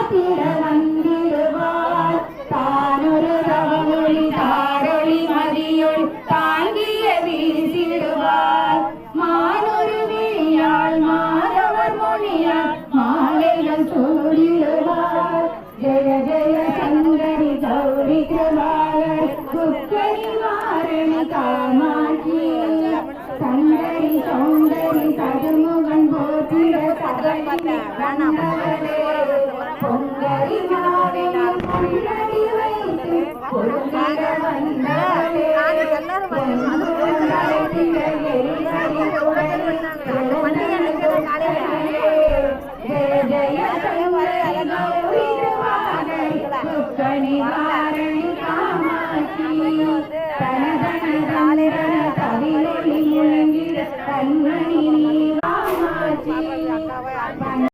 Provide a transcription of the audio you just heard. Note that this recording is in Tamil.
காத்திட வந்திடுவார் தானொரு தவமொழி தாரொளி மதியொளி தாங்கிய வீசிடுவார் மானொரு விழியால் மாதவர் மொழியால் மாலைகள் சூடிடுவார் ஜெய ஜெய சங்கரி கௌரி கிருபாகர் குக்கரி வாரணி காமாட்சி சங்கரி சௌந்தரி சதுமுகன் போற்றிட பொங்கரி மாவினம் பொன்னடி வைத்து பொருந்திட வந்தவளே ஜெய ஜெய சங்கரி கௌரி கிருபாகர் குக்கரி